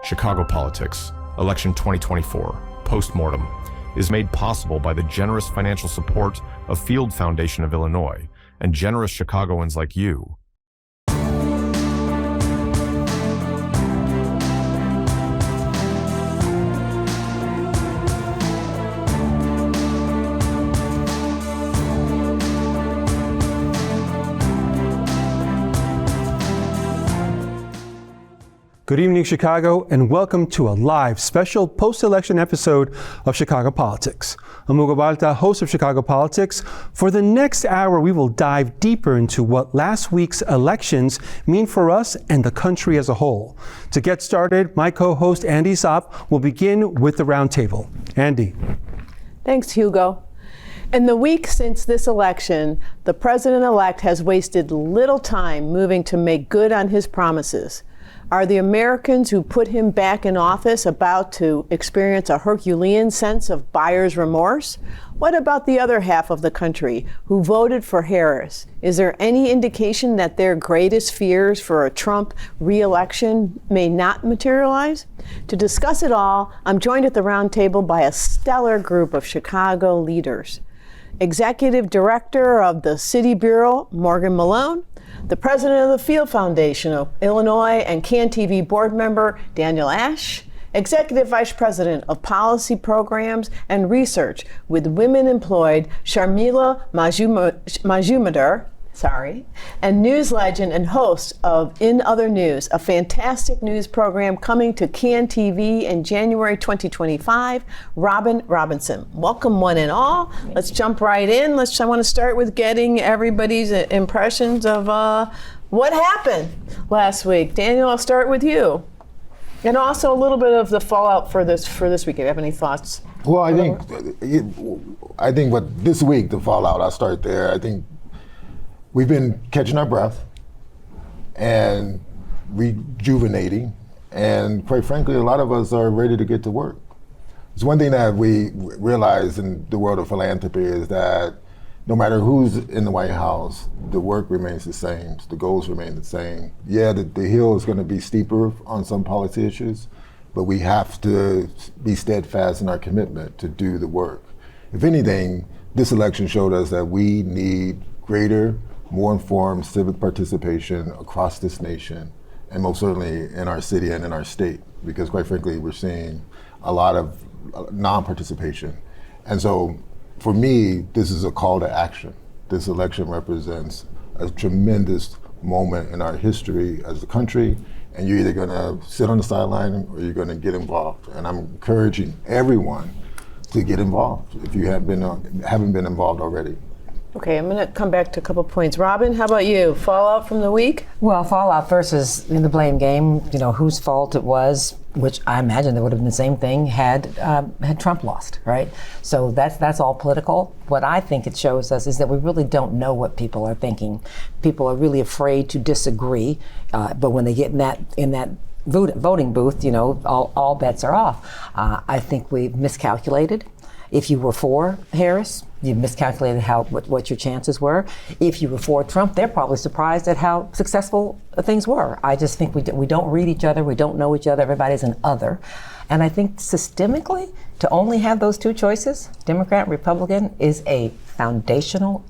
Chicago Politics, Election 2024, Post-Mortem, is made possible by the generous financial support of Field Foundation of Illinois and generous Chicagoans like you. Good evening, Chicago, and welcome to a live special post-election episode of Chicago Politics. I'm Hugo Balta, host of Chicago Politics. For the next hour, we will dive deeper into what last week's elections mean for us and the country as a whole. To get started, my co-host Andy Zopp will begin with the roundtable. Andy. Thanks, Hugo. In the week since this election, the president-elect has wasted little time moving to make good on his promises. Are the Americans who put him back in office about to experience a Herculean sense of buyer's remorse? What about the other half of the country who voted for Harris? Is there any indication that their greatest fears for a Trump re-election may not materialize? To discuss it all, I'm joined at the roundtable by a stellar group of Chicago leaders. Executive Director of the City Bureau, Morgan Malone, the President of the Field Foundation of Illinois and CAN-TV board member, Daniel Ash, Executive Vice President of Policy Programs and Research with Women Employed, Sharmila Majumdar, and news legend and host of In Other News, a fantastic news program coming to CAN-TV in January 2025, Robin Robinson. Welcome one and all. Let's jump right in. I want to start with getting everybody's impressions of what happened last week. Daniel, I'll start with you. And also a little bit of the fallout for this week. Do you have any thoughts? Well, I think what this week, the fallout, I'll start there. I think we've been catching our breath and rejuvenating, and quite frankly, a lot of us are ready to get to work. It's one thing that we realize in the world of philanthropy is that no matter who's in the White House, the work remains the same, the goals remain the same. Yeah, the hill is going to be steeper on some policy issues, but we have to be steadfast in our commitment to do the work. If anything, this election showed us that we need greater, more informed civic participation across this nation, and most certainly in our city and in our state, because quite frankly, we're seeing a lot of non-participation. And so for me, this is a call to action. This election represents a tremendous moment in our history as a country, and you're either gonna sit on the sideline or you're gonna get involved. And I'm encouraging everyone to get involved if you haven't been involved already. Okay, I'm going to come back to a couple points. Robin, how about you? Fallout from the week? Well, fallout versus the blame game, whose fault it was, which I imagine there would have been the same thing had Trump lost, right? So that's all political. What I think it shows us is that we really don't know what people are thinking. People are really afraid to disagree, but when they get in that voting booth, all bets are off. I think we've miscalculated. If you were for Harris, you miscalculated what your chances were. If you were for Trump, they're probably surprised at how successful things were. I just think we don't read each other, we don't know each other, everybody's an other. And I think systemically, to only have those two choices, Democrat, Republican, is a foundational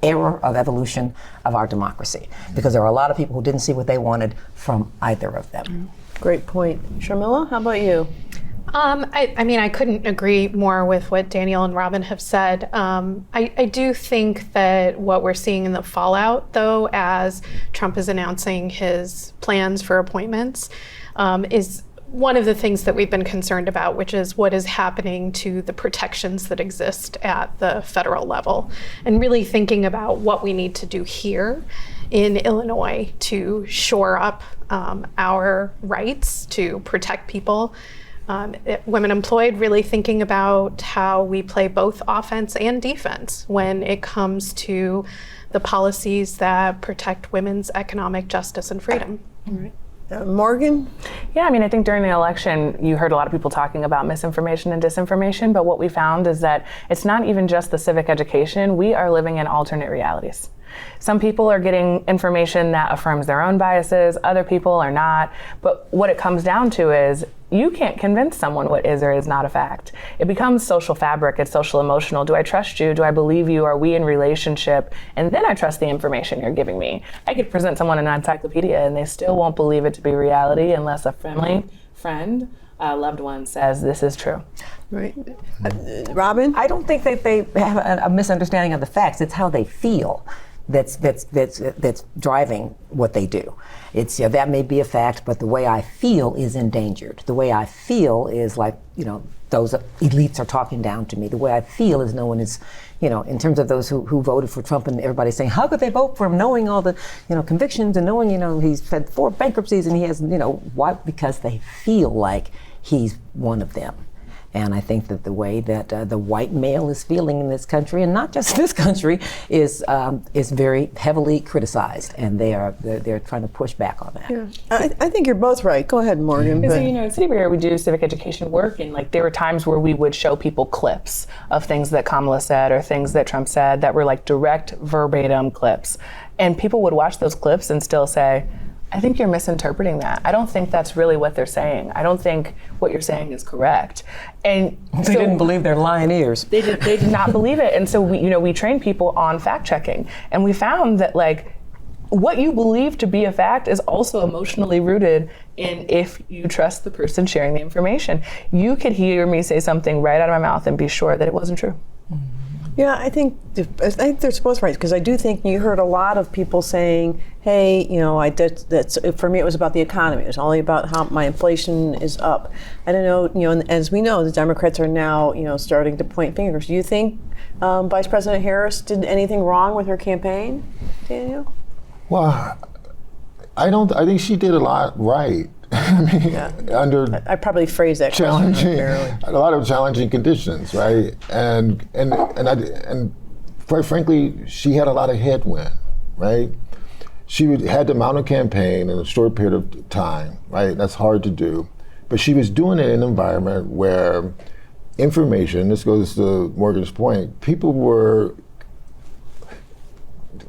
error of evolution of our democracy. Because there are a lot of people who didn't see what they wanted from either of them. Great point. Sharmila, how about you? I couldn't agree more with what Daniel and Robin have said. I do think that what we're seeing in the fallout, though, as Trump is announcing his plans for appointments, is one of the things that we've been concerned about, which is what is happening to the protections that exist at the federal level, and really thinking about what we need to do here in Illinois to shore up our rights to protect people. Women Employed, really thinking about how we play both offense and defense when it comes to the policies that protect women's economic justice and freedom. Right. Morgan? Yeah, I think during the election, you heard a lot of people talking about misinformation and disinformation, but what we found is that it's not even just the civic education. We are living in alternate realities. Some people are getting information that affirms their own biases, other people are not. But what it comes down to is you can't convince someone what is or is not a fact. It becomes social fabric, it's social emotional. Do I trust you? Do I believe you? Are we in relationship? And then I trust the information you're giving me. I could present someone an encyclopedia and they still won't believe it to be reality unless a friendly friend, a loved one says this is true. Right. Robin? I don't think that they have a misunderstanding of the facts. It's how they feel that's driving what they do. It's that may be a fact, but the way I feel is endangered. The way I feel is like, those elites are talking down to me. The way I feel is no one is, in terms of those who voted for Trump, and everybody's saying, how could they vote for him knowing all the, convictions and knowing, he's had 4 bankruptcies and he has, why? Because they feel like he's one of them. And I think that the way that the white male is feeling in this country, and not just this country, is very heavily criticized, and they're trying to push back on that. Yeah. I think you're both right. Go ahead, Morgan. So, at City Bureau, we do civic education work, and there were times where we would show people clips of things that Kamala said or things that Trump said that were direct verbatim clips. And people would watch those clips and still say, I think you're misinterpreting that. I don't think that's really what they're saying. I don't think what you're saying is correct. And they didn't believe their lying ears. They did not believe it. And so we train people on fact checking. And we found that what you believe to be a fact is also emotionally rooted in if you trust the person sharing the information. You could hear me say something right out of my mouth and be sure that it wasn't true. Yeah, I think they're both right, because I do think you heard a lot of people saying, hey, that's for me it was about the economy. It was only about how my inflation is up. I don't know, and as we know, the Democrats are now, starting to point fingers. Do you think Vice President Harris did anything wrong with her campaign, Daniel? Well, I think she did a lot right. Under I probably phrased that challenging, a lot of challenging conditions, right? And quite frankly, she had a lot of headwind, right? She had to mount a campaign in a short period of time, right? That's hard to do, but she was doing it in an environment where information. This goes to Morgan's point. People were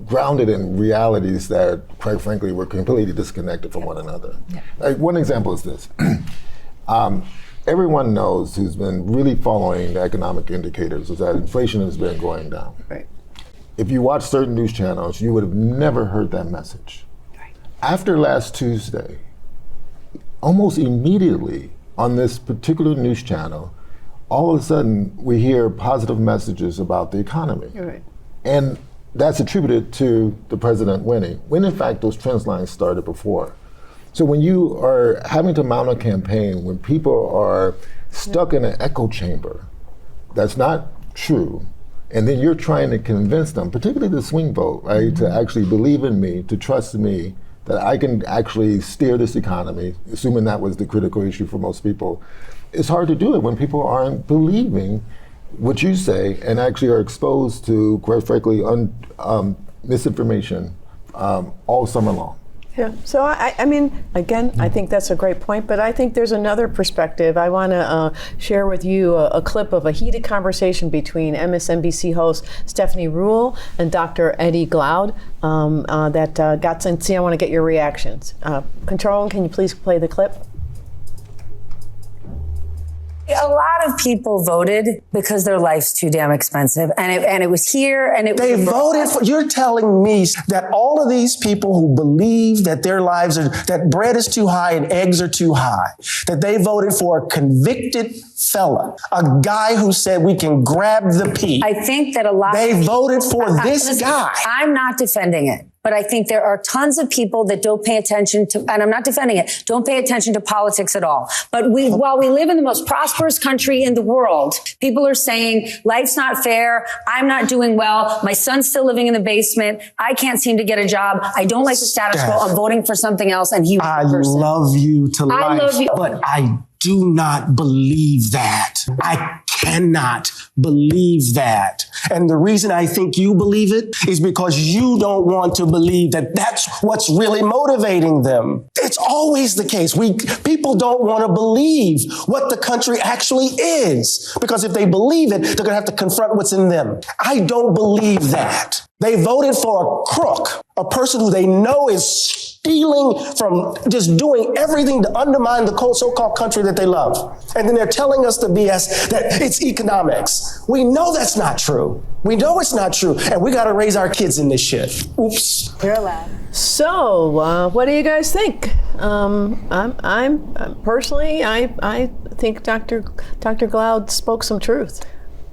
grounded in realities that, quite frankly, were completely disconnected from one another. Yeah. One example is this. Everyone knows who's been really following the economic indicators is that inflation has been going down. Right. If you watch certain news channels, you would have never heard that message. Right. After last Tuesday, almost immediately on this particular news channel, all of a sudden we hear positive messages about the economy. Right. And that's attributed to the president winning, when in fact those trend lines started before. So when you are having to mount a campaign, when people are stuck in an echo chamber that's not true, and then you're trying to convince them, particularly the swing vote, right, to actually believe in me, to trust me, that I can actually steer this economy, assuming that was the critical issue for most people, it's hard to do it when people aren't believing what you say and actually are exposed to, quite frankly, misinformation all summer long. Yeah, so I mean, again, I think that's a great point, but I think there's another perspective. I want to share with you a clip of a heated conversation between MSNBC host Stephanie Ruhle and Dr. Eddie Glaude that got sent. See, I want to get your reactions. Control, can you please play the clip? A lot of people voted because their life's too damn expensive, and it was here, and it they was voted for. You're telling me that all of these people who believe that their lives are, that bread is too high and eggs are too high, that they voted for a convicted fella, a guy who said we can grab the pea. I think that a lot. They voted for this guy. I'm not defending it. But I think there are tons of people that don't pay attention to, and I'm not defending it, don't pay attention to politics at all. But while we live in the most prosperous country in the world, people are saying life's not fair. I'm not doing well. My son's still living in the basement. I can't seem to get a job. I don't like the status quo. I'm voting for something else. And he was the person. I love you to life. I love you. But I do not believe that. I cannot believe that. And the reason I think you believe it is because you don't want to believe that that's what's really motivating them. It's always the case. People don't want to believe what the country actually is, because if they believe it, they're going to have to confront what's in them. I don't believe that. They voted for a crook, a person who they know is stealing from, just doing everything to undermine the so-called country that they love. And then they're telling us the BS that it's economics. We know that's not true. We know it's not true. And we got to raise our kids in this shit. Oops. You're allowed. So, what do you guys think? I'm personally, I think Dr. Glaude spoke some truth.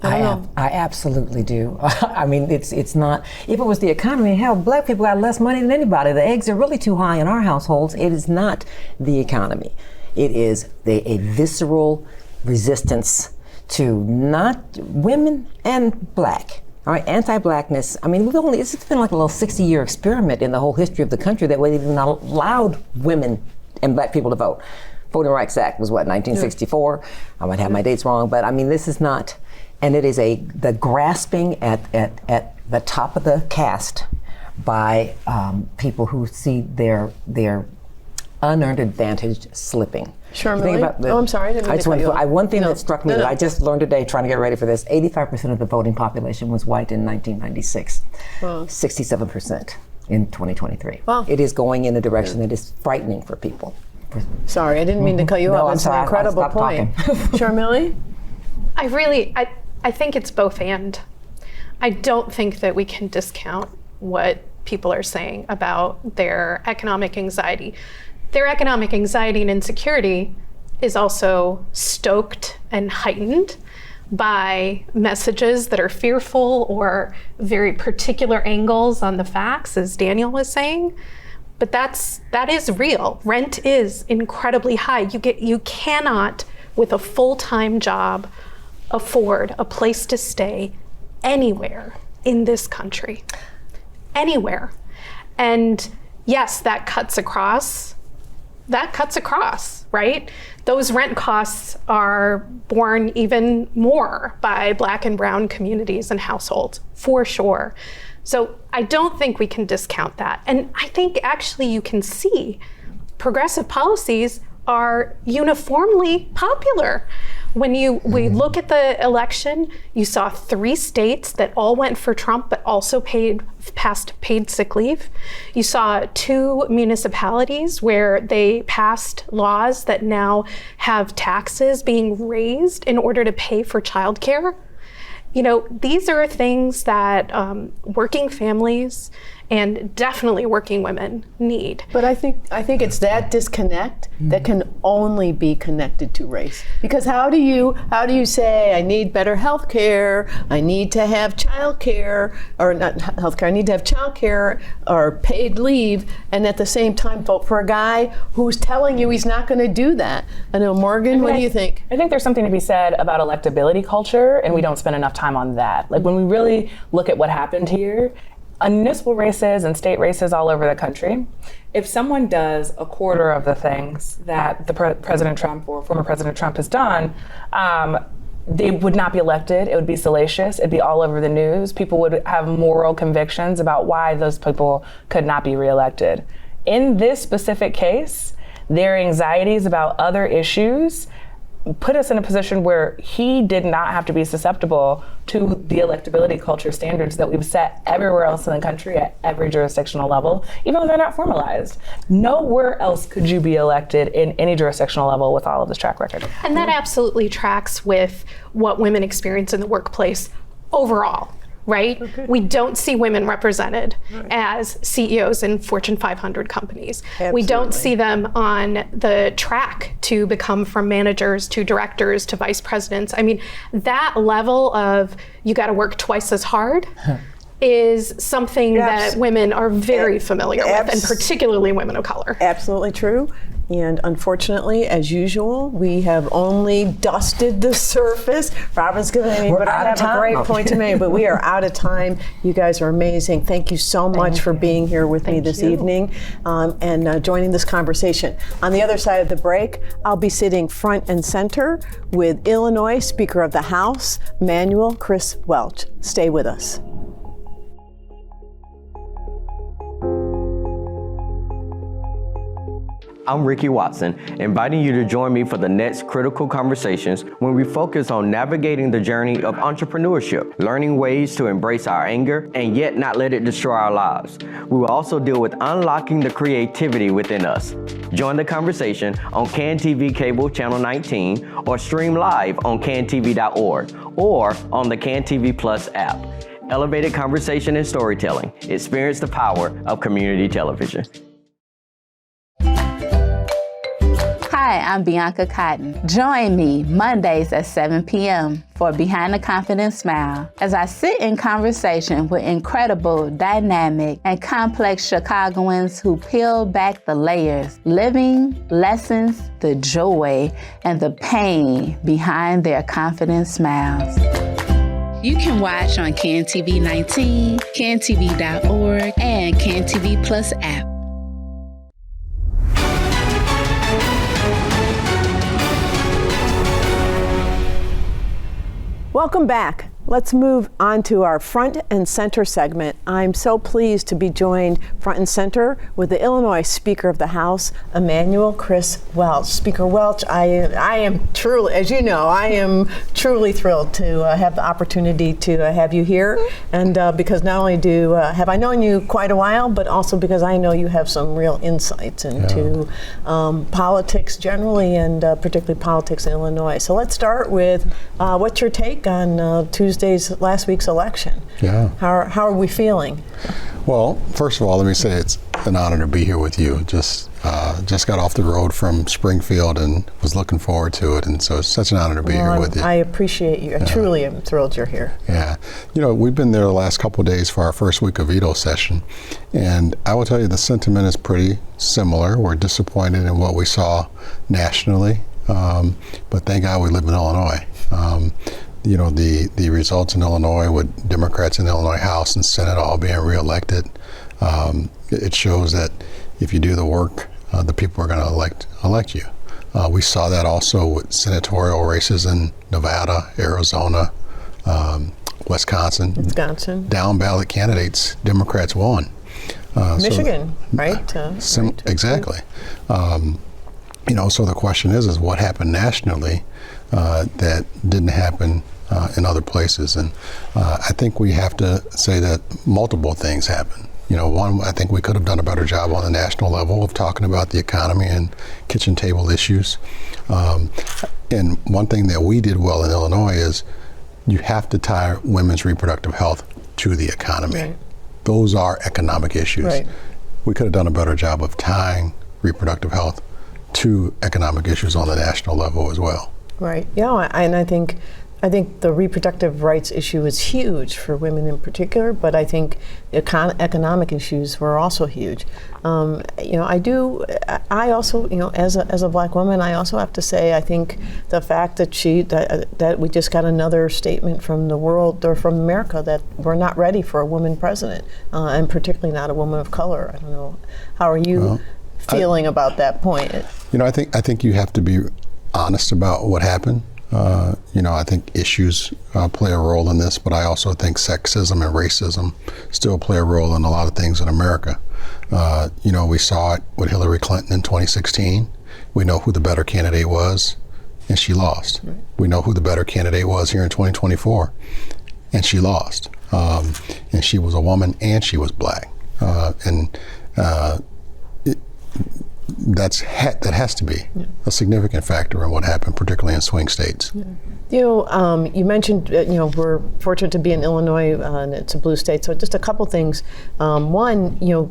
I absolutely do. I mean, it's not, if it was the economy, hell, black people got less money than anybody. The eggs are really too high in our households. It is not the economy. It is a visceral resistance to not women and black. All right, anti-blackness. I mean, it's been like a little 60-year experiment in the whole history of the country that we've even allowed women and black people to vote. Voting Rights Act was what, 1964? Yeah. I might have my dates wrong, but I mean, this is not. And it is the grasping at the top of the cast by people who see their unearned advantage slipping. Sure, I'm sorry. One thing that struck me that I just learned today trying to get ready for this, 85% of the voting population was white in 1996, 67% in 202023. Wow. It is going in a direction that is frightening for people. Sorry, I didn't mean to cut you off. It's an incredible point. Charmilli? I think it's both and. I don't think that we can discount what people are saying about their economic anxiety. Their economic anxiety and insecurity is also stoked and heightened by messages that are fearful or very particular angles on the facts, as Daniel was saying. But that is real. Rent is incredibly high. You cannot, with a full-time job, afford a place to stay anywhere in this country. Anywhere. And yes, that cuts across, right? Those rent costs are borne even more by black and brown communities and households, for sure. So I don't think we can discount that. And I think actually you can see progressive policies are uniformly popular. When we look at the election, you saw 3 states that all went for Trump, but also passed paid sick leave. You saw 2 municipalities where they passed laws that now have taxes being raised in order to pay for childcare. You know, these are things that working families and definitely working women need. But I think it's that disconnect that can only be connected to race. Because how do you say I need better health care, I need to have child care, or not health care, I need to have child care or paid leave, and at the same time vote for a guy who's telling you he's not going to do that? I know, Morgan, what do you think? I think there's something to be said about electability culture, and we don't spend enough time on that. Like when we really look at what happened here, on municipal races and state races all over the country, if someone does a quarter of the things that the President Trump or former President Trump has done, they would not be elected. It would be salacious. It'd be all over the news. People would have moral convictions about why those people could not be reelected. In this specific case, their anxieties about other issues put us in a position where he did not have to be susceptible to the electability culture standards that we've set everywhere else in the country at every jurisdictional level, even though they're not formalized. Nowhere else could you be elected in any jurisdictional level with all of this track record. And that absolutely tracks with what women experience in the workplace overall. Right? Okay. We don't see women represented as CEOs in Fortune 500 companies. Absolutely. We don't see them on the track to become from managers to directors to vice presidents. I mean, that level of you got to work twice as hard is something that women are very familiar with, and particularly women of color. Absolutely true. And unfortunately, as usual, we have only dusted the surface. Robin's going to, but I have a great point to make, but we are out of time. You guys are amazing. Thank you so much for being here with me this evening and joining this conversation. On the other side of the break, I'll be sitting front and center with Illinois Speaker of the House, Manuel Chris Welch. Stay with us. I'm Ricky Watson, inviting you to join me for the next critical conversations when we focus on navigating the journey of entrepreneurship, learning ways to embrace our anger and yet not let it destroy our lives. We will also deal with unlocking the creativity within us. Join the conversation on CAN TV Cable Channel 19 or stream live on cantv.org or on the CAN TV Plus app. Elevated conversation and storytelling. Experience the power of community television. Hi, I'm Bianca Cotton. Join me Mondays at 7 p.m. for Behind the Confident Smile as I sit in conversation with incredible, dynamic, and complex Chicagoans who peel back the layers, living lessons, the joy, and the pain behind their confident smiles. You can watch on CAN TV 19, cantv.org, and CAN TV Plus app. Welcome back. Let's move on to our front and center segment. I'm so pleased to be joined front and center with the Illinois Speaker of the House, Emanuel Chris Welch. Speaker Welch, I am truly, as you know, I am truly thrilled to have the opportunity to have you here. And because not only have I known you quite a while, but also because I know you have some real insights into politics generally and particularly politics in Illinois. So let's start with what's your take on last week's election? Yeah. How are we feeling? Well, first of all, let me say it's an honor to be here with you. Just got off the road from Springfield and was looking forward to it, and so it's such an honor to be here with you. I appreciate you. I truly am thrilled you're here. Yeah. You know, we've been there the last couple of days for our first week of veto session, and I will tell you the sentiment is pretty similar. We're disappointed in what we saw nationally, but thank God we live in Illinois. You know, the results in Illinois with Democrats in the Illinois House and Senate all being reelected, it shows that if you do the work, the people are going to elect you. We saw that also with senatorial races in Nevada, Arizona, Wisconsin. Down ballot candidates, Democrats won. Michigan, right? Exactly. You know, so the question is what happened nationally that didn't happen in other places? And I think we have to say that multiple things happened. You know, one, I think we could have done a better job on the national level of talking about the economy and kitchen table issues. And one thing that we did well in Illinois is you have to tie women's reproductive health to the economy. Right. Those are economic issues. Right. We could have done a better job of tying reproductive health to economic issues on the national level as well. Right. Yeah, and I think the reproductive rights issue is huge for women in particular, but I think economic issues were also huge. You know, I also, you know, as a black woman, I also have to say, I think the fact that that we just got another statement from the world or from America that we're not ready for a woman president, and particularly not a woman of color. I don't know. How are you feeling about that point? You know, I think you have to be honest about what happened. You know, I think issues play a role in this, but I also think sexism and racism still play a role in a lot of things in America. You know, we saw it with Hillary Clinton in 2016. We know who the better candidate was, and she lost. Right. We know who the better candidate was here in 2024, and she lost. And she was a woman, and she was black. That has to be a significant factor in what happened, particularly in swing states. Yeah. You mentioned, you know, we're fortunate to be in Illinois, and it's a blue state. So just a couple things. One, you know,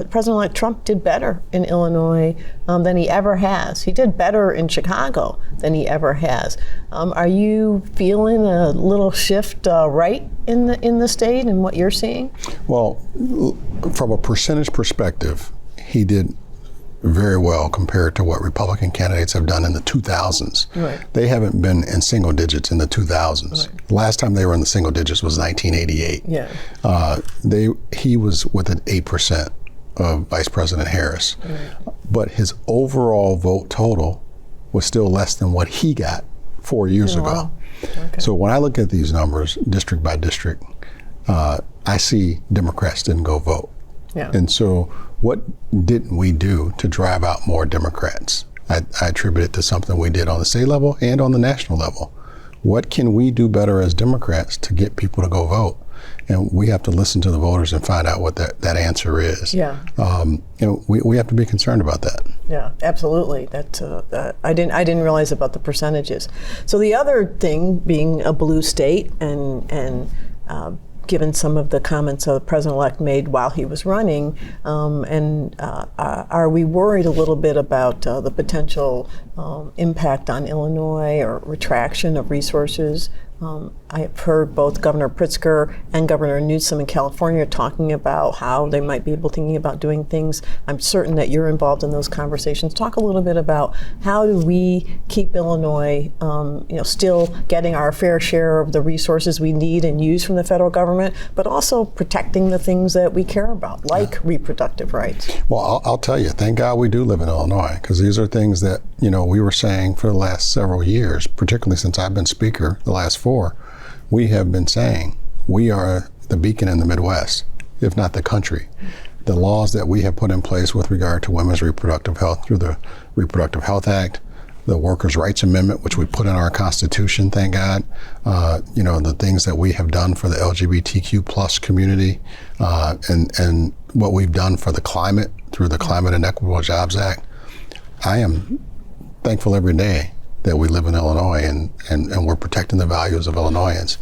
President-elect Trump did better in Illinois than he ever has. He did better in Chicago than he ever has. Are you feeling a little shift right in the state and what you're seeing? Well, from a percentage perspective, he did very well compared to what Republican candidates have done in the 2000s. Right. They haven't been in single digits in the 2000s. Right. Last time they were in the single digits was 1988. Yeah. He was within 8% of Vice President Harris. Right. But his overall vote total was still less than what he got 4 years ago. Wow. Okay. So when I look at these numbers, district by district, I see Democrats didn't go vote. Yeah. And so what didn't we do to drive out more Democrats? I attribute it to something we did on the state level and on the national level. What can we do better as Democrats to get people to go vote? And we have to listen to the voters and find out what that answer is. Yeah. We have to be concerned about that. Yeah, absolutely. That I didn't realize about the percentages. So the other thing, being a blue state, and given some of the comments the president-elect made while he was running, are we worried a little bit about the potential impact on Illinois or retraction of resources? I have heard both Governor Pritzker and Governor Newsom in California talking about how they might be thinking about doing things. I'm certain that you're involved in those conversations. Talk a little bit about how do we keep Illinois, still getting our fair share of the resources we need and use from the federal government, but also protecting the things that we care about, like reproductive rights. Well, I'll tell you, thank God we do live in Illinois, because these are things that, we were saying for the last several years, particularly since I've been speaker the last 4. We have been saying we are the beacon in the Midwest, if not the country. The laws that we have put in place with regard to women's reproductive health through the Reproductive Health Act, the Workers' Rights Amendment, which we put in our Constitution, thank God, the things that we have done for the LGBTQ plus community, and what we've done for the climate through the Climate and Equitable Jobs Act. I am thankful every day that we live in Illinois and we're protecting the values of Illinoisans.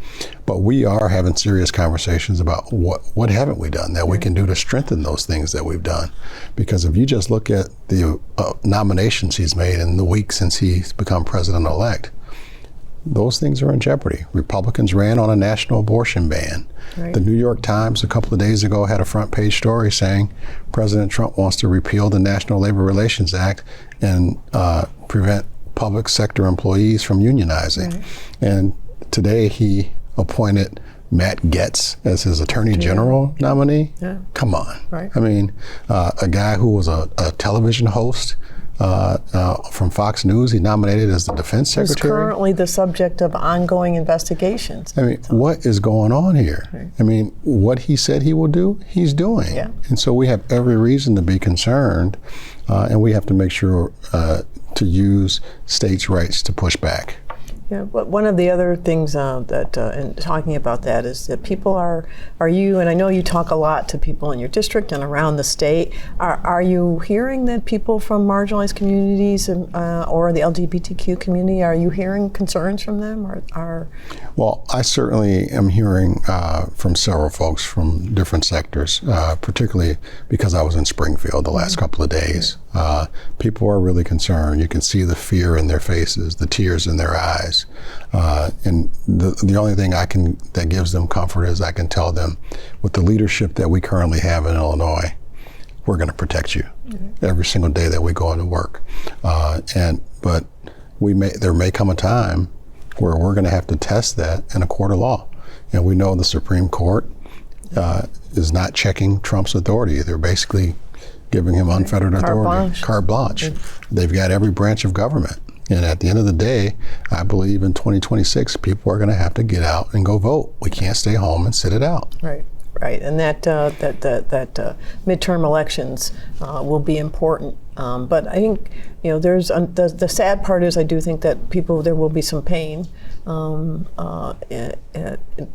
But we are having serious conversations about what haven't we done that we can do to strengthen those things that we've done. Because if you just look at the nominations he's made in the week since he's become president-elect, those things are in jeopardy. Republicans ran on a national abortion ban. Right. The New York Times a couple of days ago had a front page story saying President Trump wants to repeal the National Labor Relations Act and prevent public sector employees from unionizing. Right. And today he appointed Matt Gaetz as his Attorney General nominee. Yeah. Come on. Right. I mean, a guy who was a television host from Fox News, he nominated as the defense secretary. He's currently the subject of ongoing investigations. I mean, what is going on here? Right. I mean, what he said he will do, he's doing. Yeah. And so we have every reason to be concerned, and we have to make sure to use states' rights to push back. Yeah, but one of the other things in talking about that is that people are you, and I know you talk a lot to people in your district and around the state, are you hearing that people from marginalized communities or the LGBTQ community, are you hearing concerns from them? Well, I certainly am hearing from several folks from different sectors, particularly because I was in Springfield the last couple of days. People are really concerned. You can see the fear in their faces, the tears in their eyes. And the only thing that gives them comfort is I can tell them, with the leadership that we currently have in Illinois, we're going to protect you every single day that we go into work. But there may come a time where we're going to have to test that in a court of law. And we know the Supreme Court is not checking Trump's authority. They're basically giving him unfettered authority, carte blanche. They've got every branch of government. And at the end of the day, I believe in 2026, people are going to have to get out and go vote. We can't stay home and sit it out. Right, right. And that midterm elections will be important. But I think, there's the sad part is I do think that there will be some pain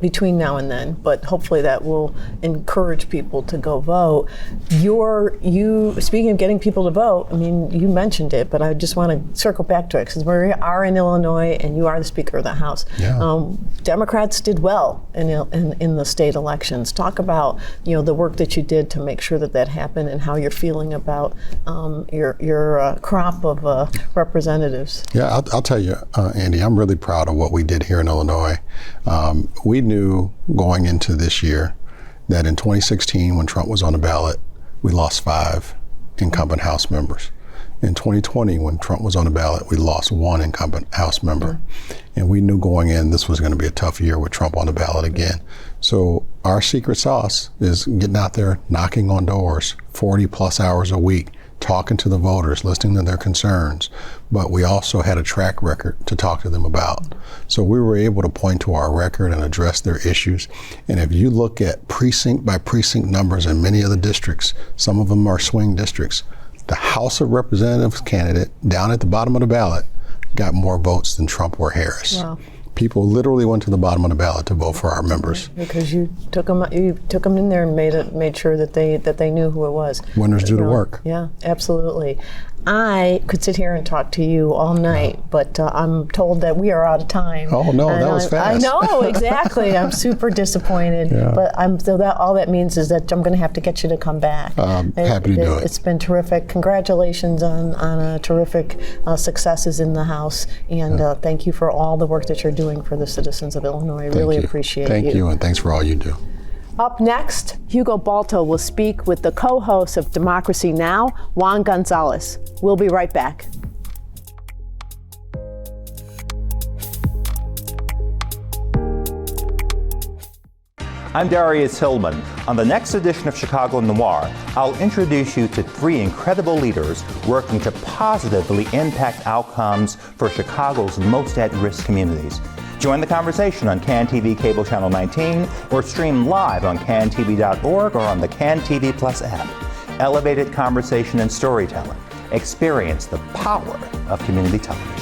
between now and then, but hopefully that will encourage people to go vote. Speaking of getting people to vote, I mean, you mentioned it, but I just want to circle back to it because we are in Illinois and you are the Speaker of the House. Yeah. Democrats did well in the state elections. Talk about the work that you did to make sure that happened and how you're feeling about your crop of representatives. Yeah, I'll tell you, Andy, I'm really proud of what we did here in Illinois. We knew going into this year that in 2016, when Trump was on the ballot, we lost 5 incumbent House members. In 2020, when Trump was on the ballot, we lost 1 incumbent House member. And we knew going in this was going to be a tough year with Trump on the ballot again. So our secret sauce is getting out there, knocking on doors, 40 plus hours a week, talking to the voters, listening to their concerns, but we also had a track record to talk to them about. So we were able to point to our record and address their issues. And if you look at precinct by precinct numbers in many of the districts, some of them are swing districts, the House of Representatives candidate down at the bottom of the ballot got more votes than Trump or Harris. Wow. People literally went to the bottom of the ballot to vote for our members. Because you took them in there and made sure that they knew who it was. Winners do the work. Yeah, absolutely. I could sit here and talk to you all night, but I'm told that we are out of time. Oh no, that was fast. I know, exactly. I'm super disappointed, but all that means is that I'm going to have to get you to come back. Happy to do it. It's been terrific. Congratulations on a terrific successes in the House, and thank you for all the work that you're doing for the citizens of Illinois. I really appreciate you. Thank you, and thanks for all you do. Up next, Hugo Balta will speak with the co-host of Democracy Now!, Juan Gonzalez. We'll be right back. I'm Darius Hillman. On the next edition of Chicago Noir, I'll introduce you to 3 incredible leaders working to positively impact outcomes for Chicago's most at-risk communities. Join the conversation on CAN-TV Cable Channel 19 or stream live on cantv.org or on the CAN-TV Plus app. Elevated conversation and storytelling. Experience the power of community television.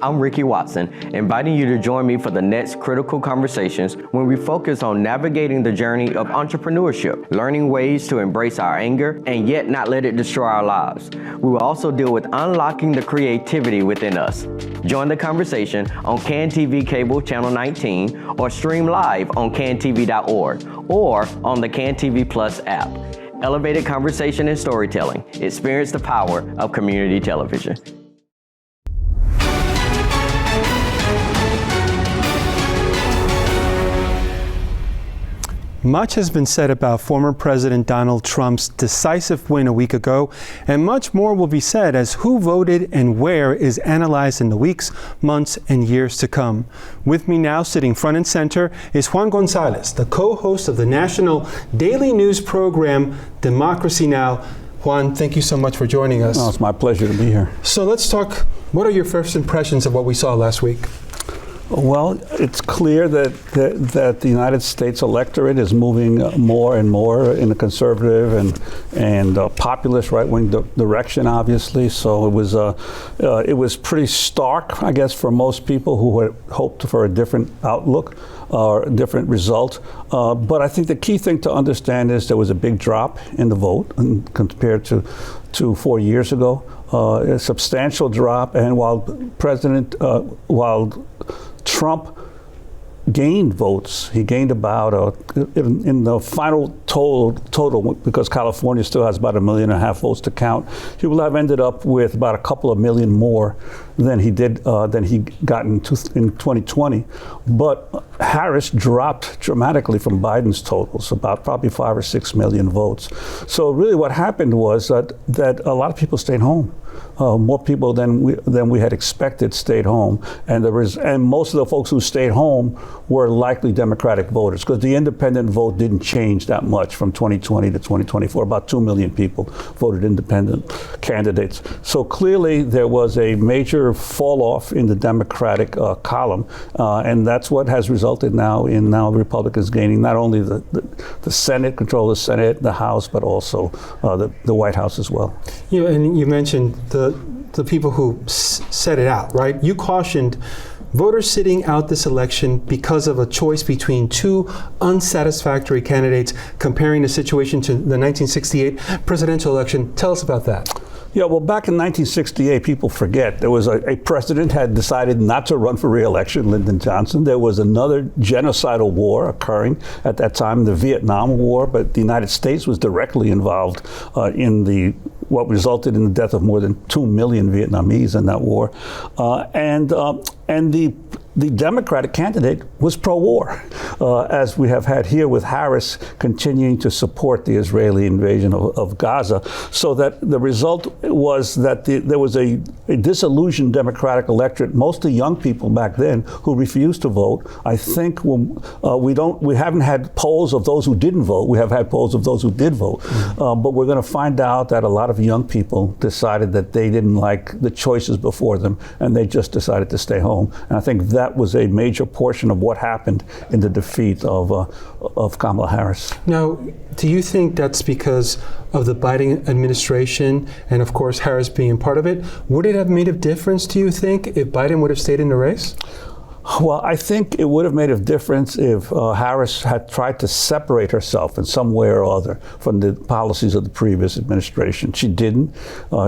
I'm Ricky Watson, inviting you to join me for the next critical conversations when we focus on navigating the journey of entrepreneurship, learning ways to embrace our anger and yet not let it destroy our lives. We will also deal with unlocking the creativity within us. Join the conversation on CAN-TV Cable Channel 19 or stream live on cantv.org or on the CAN-TV Plus app. Elevated conversation and storytelling. Experience the power of community television. Much has been said about former President Donald Trump's decisive win a week ago, and much more will be said as who voted and where is analyzed in the weeks, months, and years to come. With me now, sitting front and center, is Juan Gonzalez, the co-host of the national daily news program Democracy Now! Juan, thank you so much for joining us. Oh, it's my pleasure to be here. So let's talk, what are your first impressions of what we saw last week? Well, it's clear that the United States electorate is moving more and more in a conservative and populist right-wing direction, obviously. So it was pretty stark, I guess, for most people who had hoped for a different outlook or a different result. But I think the key thing to understand is there was a big drop in the vote compared to 4 years ago. A substantial drop, and while Trump gained votes. He gained about, in the final total, because California still has about 1.5 million votes to count, he will have ended up with about a couple of million more than he did, than he got in 2020. But Harris dropped dramatically from Biden's totals, about probably 5 or 6 million votes. So really what happened was that a lot of people stayed home. More people than we had expected stayed home, and most of the folks who stayed home were likely Democratic voters, because the independent vote didn't change that much from 2020 to 2024. About 2 million people voted independent candidates. So clearly there was a major fall off in the Democratic column, and that's what has resulted now in Republicans gaining not only the Senate, control of the Senate, the House, but also the White House as well. And you mentioned the people who set it out, right? You cautioned voters sitting out this election because of a choice between two unsatisfactory candidates, comparing the situation to the 1968 presidential election. Tell us about that. Yeah, well, back in 1968, people forget, there was a president had decided not to run for re-election, Lyndon Johnson. There was another genocidal war occurring at that time, the Vietnam War, but the United States was directly involved in what resulted in the death of more than 2 million Vietnamese in that war. And the Democratic candidate was pro-war, as we have had here with Harris continuing to support the Israeli invasion of Gaza. So that the result was that there was a disillusioned Democratic electorate, mostly young people back then, who refused to vote. I think we haven't had polls of those who didn't vote. We have had polls of those who did vote. But we're going to find out that a lot of young people decided that they didn't like the choices before them, and they just decided to stay home. And I think that was a major portion of what happened in the defeat of Kamala Harris. Now, do you think that's because of the Biden administration and, of course, Harris being part of it? Would it have made a difference, do you think, if Biden would have stayed in the race? Well, I think it would have made a difference if Harris had tried to separate herself in some way or other from the policies of the previous administration. She didn't.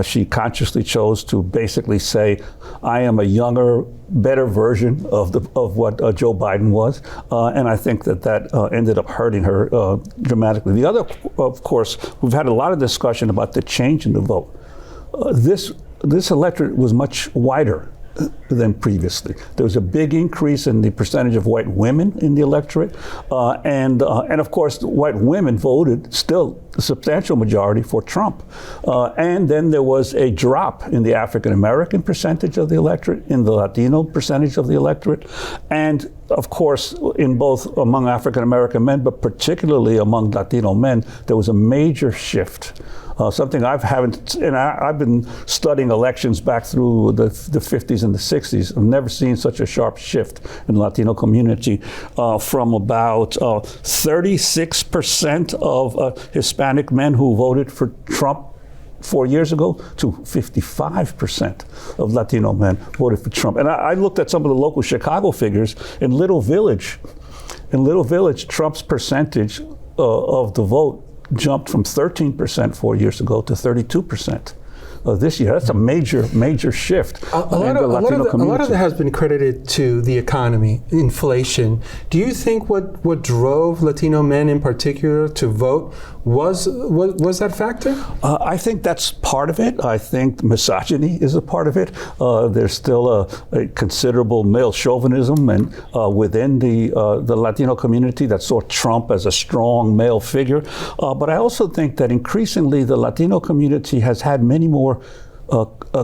She consciously chose to basically say, I am a younger, better version of what Joe Biden was. And I think that ended up hurting her dramatically. The other, of course, we've had a lot of discussion about the change in the vote. This electorate was much wider than previously. There was a big increase in the percentage of white women in the electorate, and of course, white women voted still a substantial majority for Trump. And then there was a drop in the African American percentage of the electorate, in the Latino percentage of the electorate, and of course, in both among African American men, but particularly among Latino men, there was a major shift. Something I've been studying elections back through the 50s and the 60s. I've never seen such a sharp shift in the Latino community from about 36% of Hispanic men who voted for Trump 4 years ago to 55% of Latino men voted for Trump. And I looked at some of the local Chicago figures. In Little Village, Trump's percentage of the vote jumped from 13% 4 years ago to 32% this year. That's a major shift. A lot of that has been credited to the economy, inflation. Do you think what drove Latino men in particular to vote was that factor? I think that's part of it. I think misogyny is a part of it. There's still a considerable male chauvinism and within the Latino community that saw Trump as a strong male figure. But I also think that increasingly the Latino community has had many more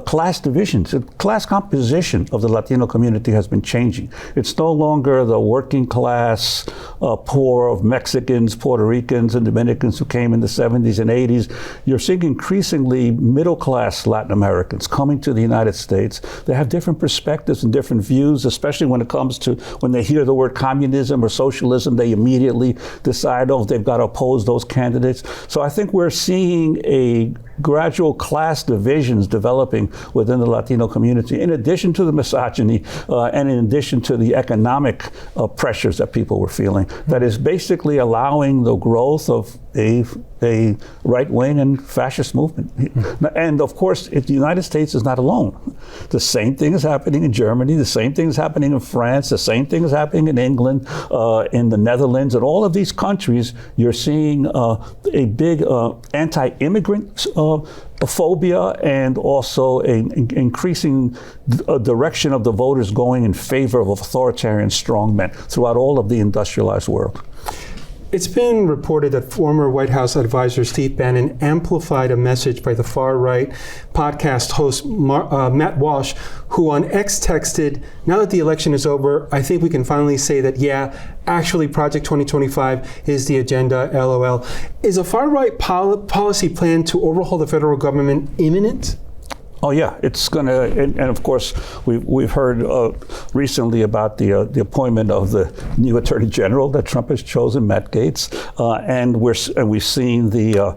class divisions. The class composition of the Latino community has been changing. It's no longer the working class poor of Mexicans, Puerto Ricans, and Dominicans who came in the 70s and 80s. You're seeing increasingly middle class Latin Americans coming to the United States. They have different perspectives and different views, especially when it comes to when they hear the word communism or socialism, they immediately decide, they've got to oppose those candidates. So I think we're seeing a gradual class divisions developing within the Latino community, in addition to the misogyny and in addition to the economic pressures that people were feeling, that is basically allowing the growth of a right-wing and fascist movement. And of course, the United States is not alone. The same thing is happening in Germany, the same thing is happening in France, the same thing is happening in England, in the Netherlands, and all of these countries, you're seeing a big anti-immigrant phobia and also an increasing direction of the voters going in favor of authoritarian strongmen throughout all of the industrialized world. It's been reported that former White House advisor Steve Bannon amplified a message by the far-right podcast host Matt Walsh, who on X texted, "Now that the election is over, I think we can finally say that, actually Project 2025 is the agenda, LOL." Is a far-right policy plan to overhaul the federal government imminent? Oh yeah, it's going to, and of course we've heard recently about the appointment of the new Attorney General that Trump has chosen, Matt Gaetz, and we've seen the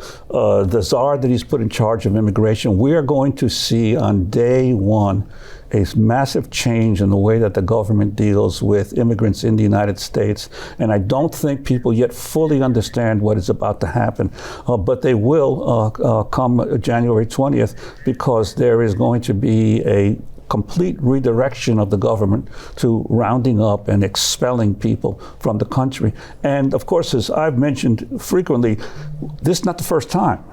czar that he's put in charge of immigration. We are going to see on day one a massive change in the way that the government deals with immigrants in the United States. And I don't think people yet fully understand what is about to happen. But they will come January 20th, because there is going to be a complete redirection of the government to rounding up and expelling people from the country. And of course, as I've mentioned frequently, this is not the first time.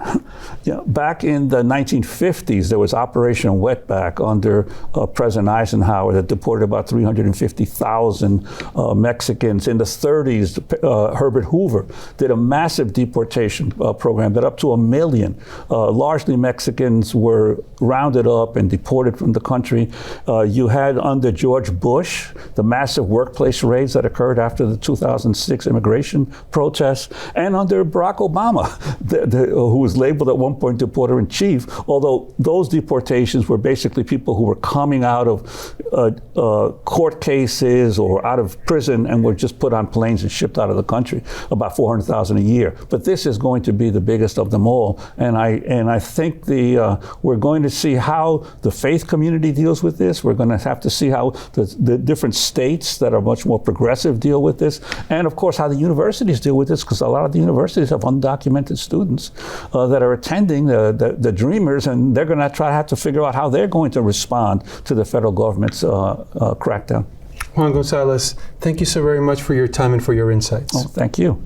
Back in the 1950s, there was Operation Wetback under President Eisenhower that deported about 350,000 Mexicans. In the 30s, Herbert Hoover did a massive deportation program that up to 1 million, largely Mexicans, were rounded up and deported from the country. You had under George Bush the massive workplace raids that occurred after the 2006 immigration protests, and under Barack Obama, who was labeled at one point deporter-in-chief, although those deportations were basically people who were coming out of court cases or out of prison and were just put on planes and shipped out of the country, about 400,000 a year. But this is going to be the biggest of them all, and I think we're going to see how the faith community deals with this. We're going to have to see how the different states that are much more progressive deal with this, and of course how the universities deal with this, because a lot of the universities have undocumented students that are attending the Dreamers, and they're going to have to figure out how they're going to respond to the federal government's crackdown. Juan Gonzalez, thank you so very much for your time and for your insights. Oh, thank you.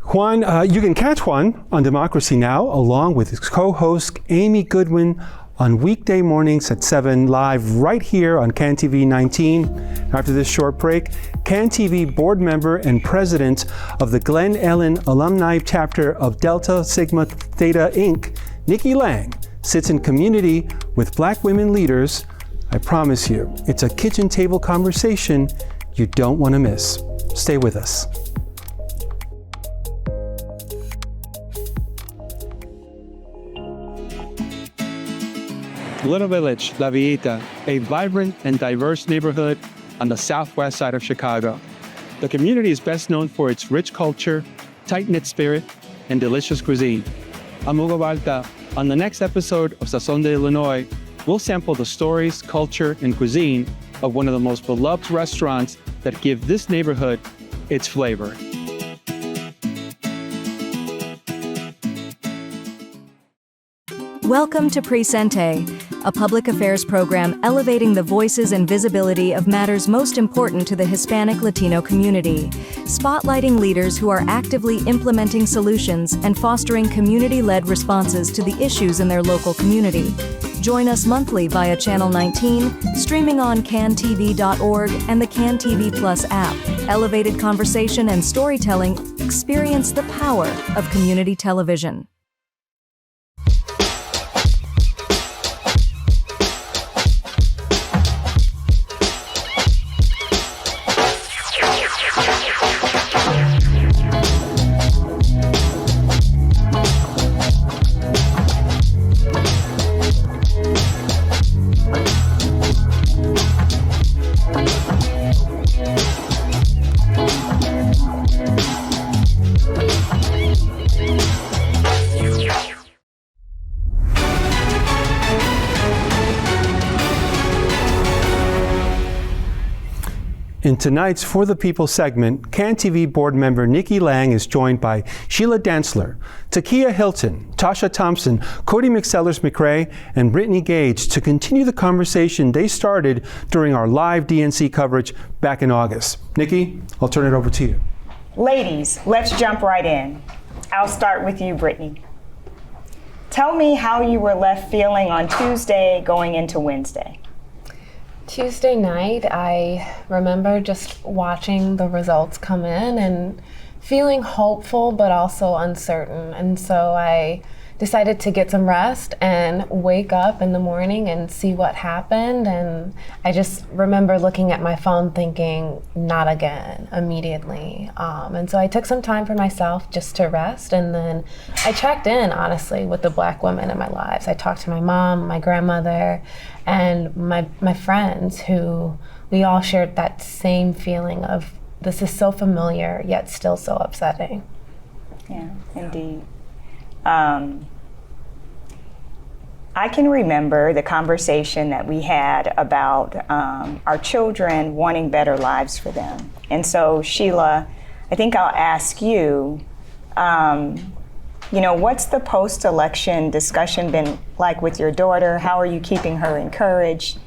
Juan, you can catch Juan on Democracy Now! Along with his co-host Amy Goodwin on weekday mornings at 7 live right here on CAN TV 19. After this short break, CAN TV board member and president of the Glen Ellen alumni chapter of Delta Sigma Theta Inc., Nikki Lang, sits in community with Black women leaders. I promise you, it's a kitchen table conversation you don't want to miss. Stay with us. Little Village, La Villita, a vibrant and diverse neighborhood on the southwest side of Chicago. The community is best known for its rich culture, tight-knit spirit, and delicious cuisine. I'm Hugo Balta. On the next episode of Sazón de Illinois, we'll sample the stories, culture, and cuisine of one of the most beloved restaurants that give this neighborhood its flavor. Welcome to Presente, a public affairs program elevating the voices and visibility of matters most important to the Hispanic Latino community, spotlighting leaders who are actively implementing solutions and fostering community-led responses to the issues in their local community. Join us monthly via Channel 19, streaming on cantv.org and the CAN TV Plus app. Elevated conversation and storytelling, experience the power of community television. In tonight's For the People segment, CAN TV board member Nikki Lang is joined by Sheila Dantzler, Takia Hilton, Tasha Thompson, Cody McSellers-McRae, and Brittany Gage to continue the conversation they started during our live DNC coverage back in August. Nikki, I'll turn it over to you. Ladies, let's jump right in. I'll start with you, Brittany. Tell me how you were left feeling on Tuesday going into Wednesday. Tuesday night, I remember just watching the results come in and feeling hopeful but also uncertain. And so I decided to get some rest and wake up in the morning and see what happened. And I just remember looking at my phone thinking, not again, immediately. And so I took some time for myself just to rest. And then I checked in, honestly, with the Black women in my lives. I talked to my mom, my grandmother, and my friends, who we all shared that same feeling of this is so familiar yet still so upsetting. Yeah, indeed. I can remember the conversation that we had about our children wanting better lives for them. And so, Sheila, I think I'll ask you, what's the post-election discussion been like with your daughter? How are you keeping her encouraged?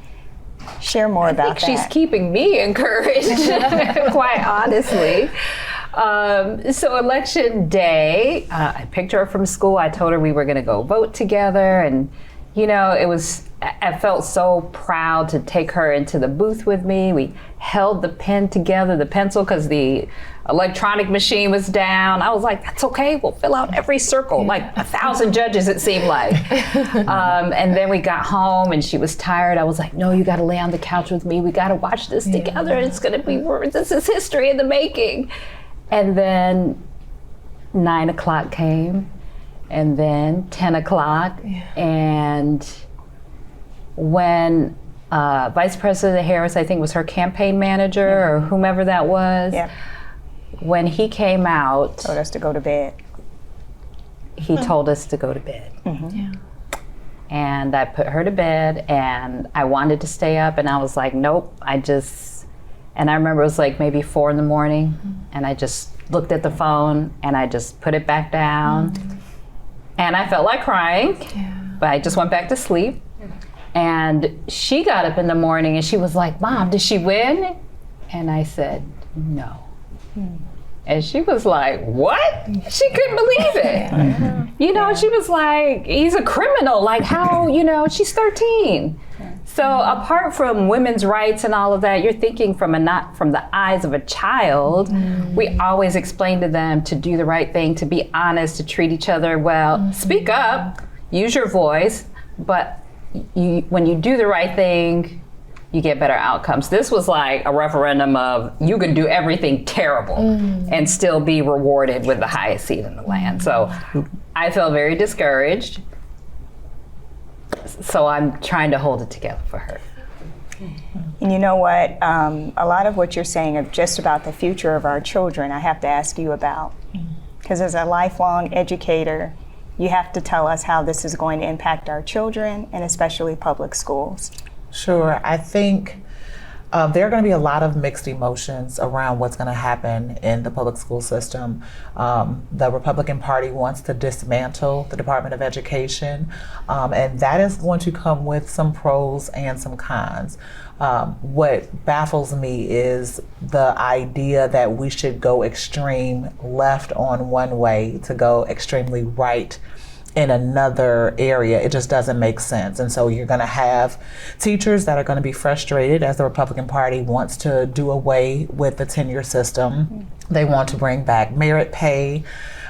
Share more about that. I think she's keeping me encouraged, quite honestly. So election day, I picked her up from school. I told her we were going to go vote together, and I felt so proud to take her into the booth with me. We held the pen together, the pencil, because the electronic machine was down. I was like, that's okay, we'll fill out every circle, like 1,000 judges it seemed like. And then we got home and she was tired. I was like, no, you gotta lay on the couch with me. We gotta watch this together. It's gonna be, this is history in the making. And then 9 o'clock came, and then 10 o'clock, and when Vice President Harris, I think was her campaign manager or whomever that was, when he came out, told us to go to bed. He told us to go to bed. And I put her to bed, and I wanted to stay up, and I was like, nope, and I remember it was like maybe 4 in the morning, and I just looked at the phone, and I just put it back down, and I felt like crying, but I just went back to sleep. And she got up in the morning and she was like, Mom, did she win? And I said, no. And she was like, what? She couldn't believe it. She was like, he's a criminal. Like how, she's 13. So apart from women's rights and all of that, you're thinking from the eyes of a child. We always explain to them to do the right thing, to be honest, to treat each other well, speak up, use your voice, but when you do the right thing, you get better outcomes. This was like a referendum of you can do everything terrible and still be rewarded with the highest seat in the land. So I felt very discouraged. So I'm trying to hold it together for her. And you know what? A lot of what you're saying of just about the future of our children, I have to ask you about. Because as a lifelong educator, you have to tell us how this is going to impact our children, and especially public schools. Sure. I think there are going to be a lot of mixed emotions around what's going to happen in the public school system. The Republican Party wants to dismantle the Department of Education, and that is going to come with some pros and some cons. What baffles me is the idea that we should go extreme left on one way to go extremely right in another area. It just doesn't make sense. And so you're going to have teachers that are going to be frustrated as the Republican Party wants to do away with the tenure system. They want to bring back merit pay.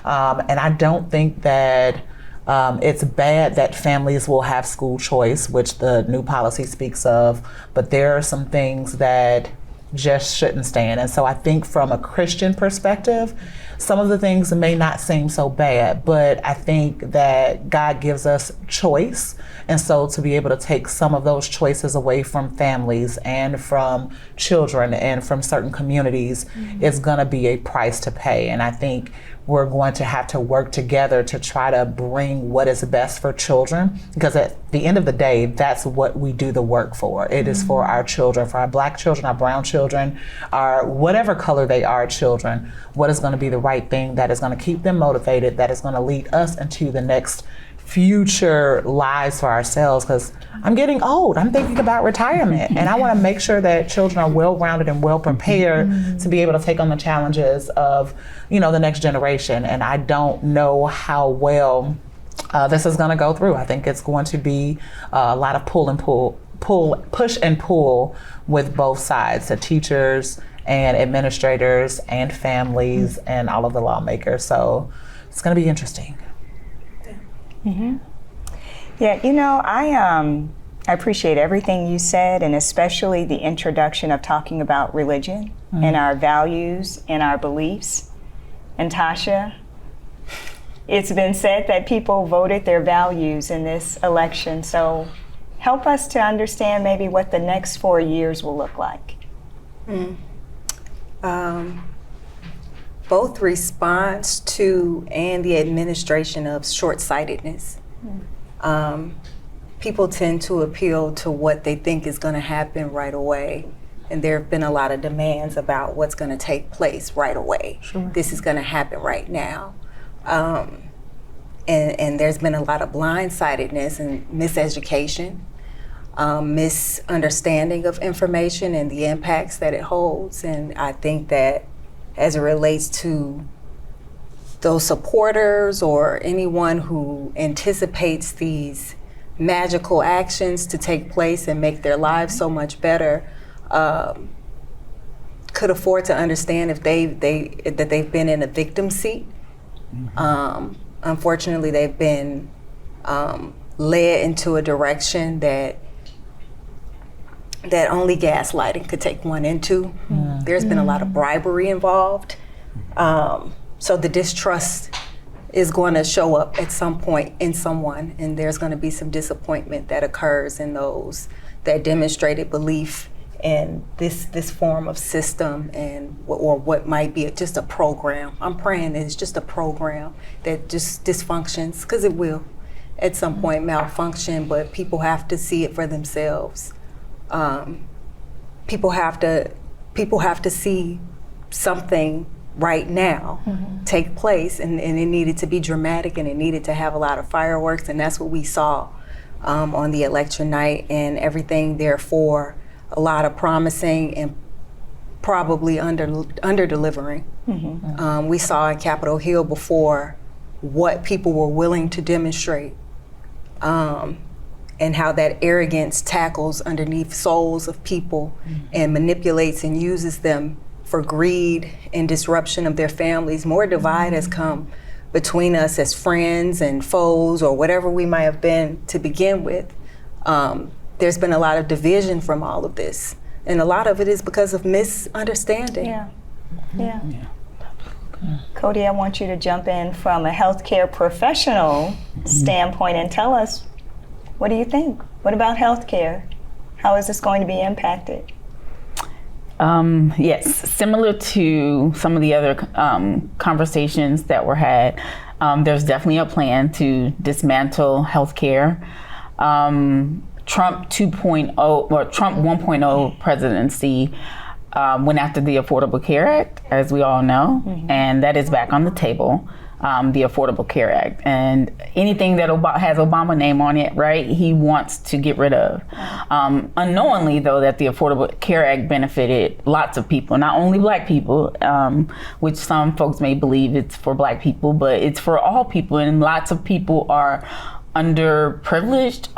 And I don't think that it's bad that families will have school choice, which the new policy speaks of, but there are some things that just shouldn't stand. And so I think from a Christian perspective, some of the things may not seem so bad, but I think that God gives us choice. And so to be able to take some of those choices away from families and from children and from certain communities is going to be a price to pay. And I think we're going to have to work together to try to bring what is best for children, because at the end of the day, that's what we do the work for. It is for our children, for our Black children, our brown children, our whatever color they are children, what is going to be the right thing that is going to keep them motivated, that is going to lead us into the next future lives for ourselves. Because I'm getting old, I'm thinking about retirement, and I want to make sure that children are well-rounded and well-prepared to be able to take on the challenges of, the next generation. And I don't know how well this is going to go through. I think it's going to be a lot of push and pull with both sides, the teachers and administrators and families and all of the lawmakers. So it's going to be interesting. Yeah, I appreciate everything you said, and especially the introduction of talking about religion and our values and our beliefs. And Tasha, it's been said that people voted their values in this election, so help us to understand maybe what the next 4 years will look like. Both response to and the administration of short-sightedness. People tend to appeal to what they think is going to happen right away. And there have been a lot of demands about what's going to take place right away. Sure. This is going to happen right now. And there's been a lot of blindsidedness and miseducation, misunderstanding of information and the impacts that it holds. And I think that as it relates to those supporters or anyone who anticipates these magical actions to take place and make their lives so much better, could afford to understand if that they've been in a victim seat. Unfortunately, they've been led into a direction that only gaslighting could take one into. There's been a lot of bribery involved. So the distrust is going to show up at some point in someone, and there's going to be some disappointment that occurs in those that demonstrated belief in this form of system or what might be just a program. I'm praying that it's just a program that just dysfunctions, because it will at some point malfunction, but people have to see it for themselves. People have to see something right now take place, and it needed to be dramatic, and it needed to have a lot of fireworks, and that's what we saw on the election night, and everything therefore a lot of promising and probably under delivering. We saw in Capitol Hill before what people were willing to demonstrate, and how that arrogance tackles underneath souls of people and manipulates and uses them for greed and disruption of their families. More divide has come between us as friends and foes, or whatever we might have been to begin with. There's been a lot of division from all of this, and a lot of it is because of misunderstanding. Yeah. Cody, I want you to jump in from a healthcare professional standpoint and tell us, what do you think? What about healthcare? How is this going to be impacted? Yes, similar to some of the other conversations that were had, there's definitely a plan to dismantle healthcare. Trump 2.0 or Trump 1.0 presidency went after the Affordable Care Act, as we all know, and that is back on the table. The Affordable Care Act, and anything that has Obama name on it, right, he wants to get rid of. Unknowingly, though, that the Affordable Care Act benefited lots of people, not only Black people, which some folks may believe it's for Black people, but it's for all people, and lots of people are underprivileged,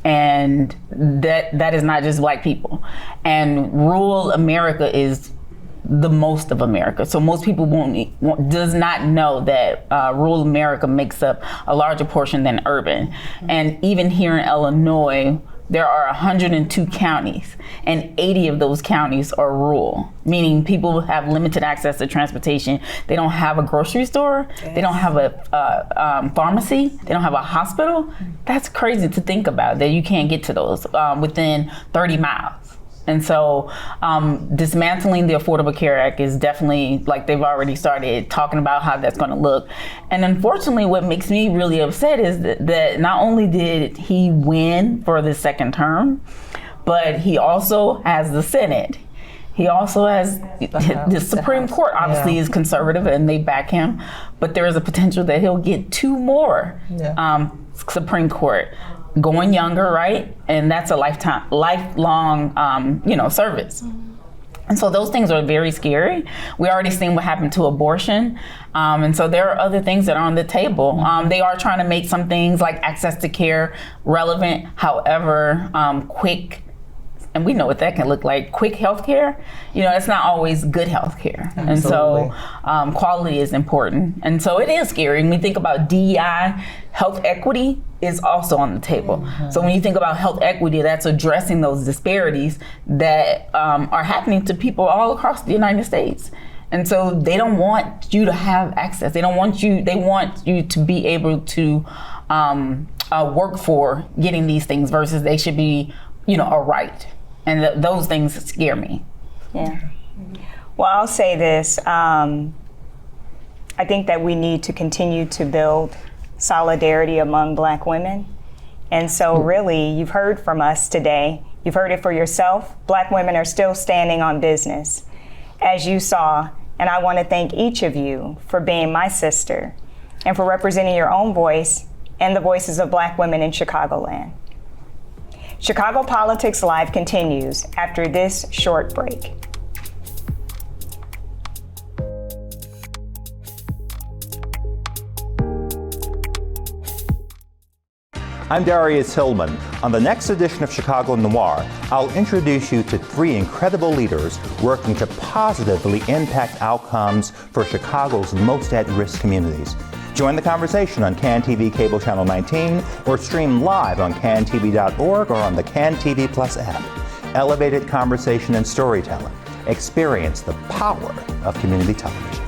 and that is not just Black people. And rural America is the most of America. So most people does not know that rural America makes up a larger portion than urban. And even here in Illinois, there are 102 counties, and 80 of those counties are rural, meaning people have limited access to transportation. They don't have a grocery store. They don't have a pharmacy. They don't have a hospital. That's crazy to think about, that you can't get to those within 30 miles. And so dismantling the Affordable Care Act is definitely, like, they've already started talking about how that's going to look. And unfortunately, what makes me really upset is that not only did he win for the second term, but he also has the Senate. He also has the Supreme Court, obviously is conservative and they back him, but there is a potential that he'll get 2 more Supreme Court. Going younger, right? And that's a lifelong, service. And so those things are very scary. We already seen what happened to abortion. And so there are other things that are on the table. They are trying to make some things like access to care relevant, however, quick, and we know what that can look like. Quick healthcare, it's not always good healthcare. And so quality is important. And so it is scary. When we think about DEI, health equity is also on the table. So when you think about health equity, that's addressing those disparities that are happening to people all across the United States. And so they don't want you to have access. They want you to be able to work for getting these things versus they should be, a right. And those things scare me. Yeah. Well, I'll say this. I think that we need to continue to build solidarity among Black women. And so really, you've heard from us today. You've heard it for yourself. Black women are still standing on business, as you saw. And I want to thank each of you for being my sister and for representing your own voice and the voices of Black women in Chicagoland. Chicago Politics Live continues after this short break. I'm Darius Hillman. On the next edition of Chicago Noir, I'll introduce you to 3 incredible leaders working to positively impact outcomes for Chicago's most at-risk communities. Join the conversation on CAN-TV Cable Channel 19 or stream live on cantv.org or on the CAN-TV Plus app. Elevated conversation and storytelling. Experience the power of community television.